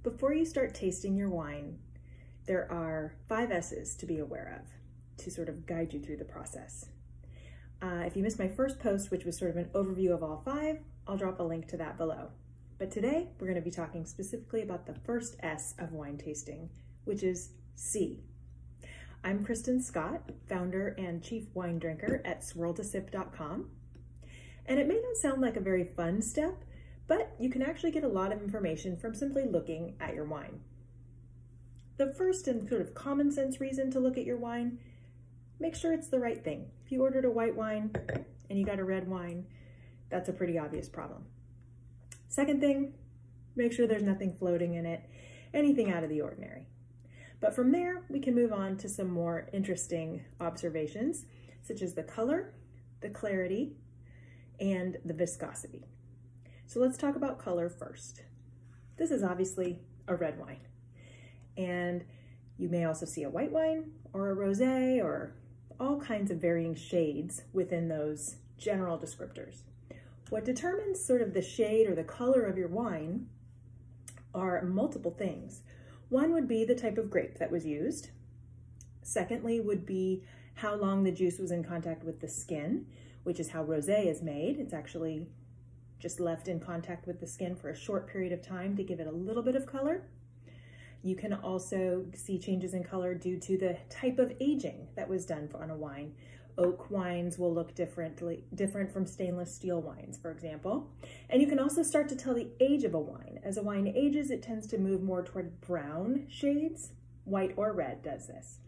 Before you start tasting your wine, there are 5 S's to be aware of to sort of guide you through the process. If you missed my first post, which was sort of an overview of all 5, I'll drop a link to that below. But today we're going to be talking specifically about the first S of wine tasting, which is C. I'm Kristen Scott, founder and chief wine drinker at swirltosip.com. And it may not sound like a very fun step, but you can actually get a lot of information from simply looking at your wine. The first and sort of common sense reason to look at your wine, make sure it's the right thing. If you ordered a white wine and you got a red wine, that's a pretty obvious problem. Second thing, make sure there's nothing floating in it, anything out of the ordinary. But from there, we can move on to some more interesting observations, such as the color, the clarity, and the viscosity. So let's talk about color first. This is obviously a red wine. And you may also see a white wine or a rosé or all kinds of varying shades within those general descriptors. What determines sort of the shade or the color of your wine are multiple things. One would be the type of grape that was used. Secondly would be how long the juice was in contact with the skin, which is how rosé is made. It's actually just left in contact with the skin for a short period of time to give it a little bit of color. You can also see changes in color due to the type of aging that was done on a wine. Oak wines will look different from stainless steel wines, for example. And you can also start to tell the age of a wine. As a wine ages, it tends to move more toward brown shades. White or red does this.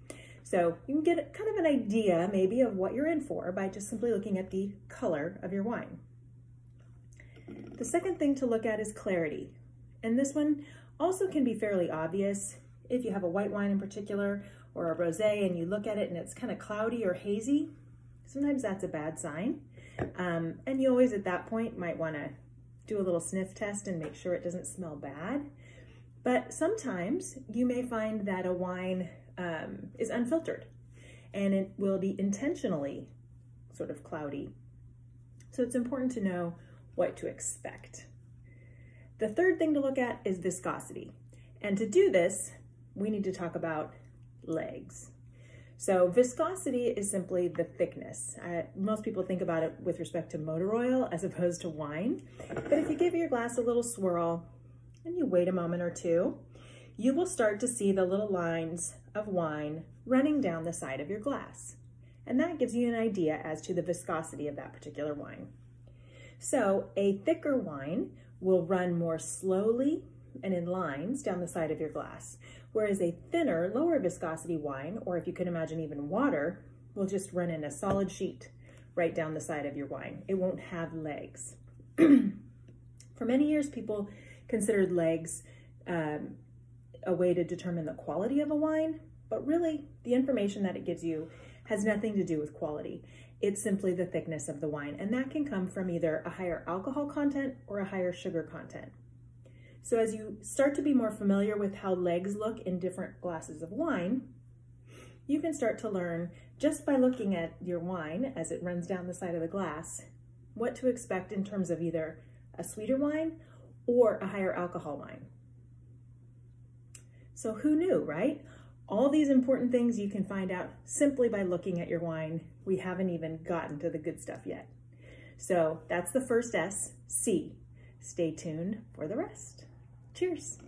So you can get kind of an idea maybe of what you're in for by just simply looking at the color of your wine. The second thing to look at is clarity. And this one also can be fairly obvious if you have a white wine in particular or a rosé and you look at it and it's kind of cloudy or hazy. Sometimes that's a bad sign. And you always at that point might want to do a little sniff test and make sure it doesn't smell bad. But sometimes you may find that a wine is unfiltered and it will be intentionally sort of cloudy. So it's important to know what to expect. The third thing to look at is viscosity. And to do this, we need to talk about legs. So viscosity is simply the thickness. Most people think about it with respect to motor oil as opposed to wine. But if you give your glass a little swirl and you wait a moment or two, you will start to see the little lines of wine running down the side of your glass. And that gives you an idea as to the viscosity of that particular wine. So a thicker wine will run more slowly and in lines down the side of your glass, whereas a thinner, lower viscosity wine, or if you can imagine even water, will just run in a solid sheet right down the side of your wine. It won't have legs. For many years, people considered legs a way to determine the quality of a wine, but really the information that it gives you has nothing to do with quality. It's simply the thickness of the wine, and that can come from either a higher alcohol content or a higher sugar content. So as you start to be more familiar with how legs look in different glasses of wine, you can start to learn just by looking at your wine as it runs down the side of the glass, what to expect in terms of either a sweeter wine or a higher alcohol wine. So who knew, right? All these important things you can find out simply by looking at your wine. We haven't even gotten to the good stuff yet. So that's the first S, C. Stay tuned for the rest. Cheers.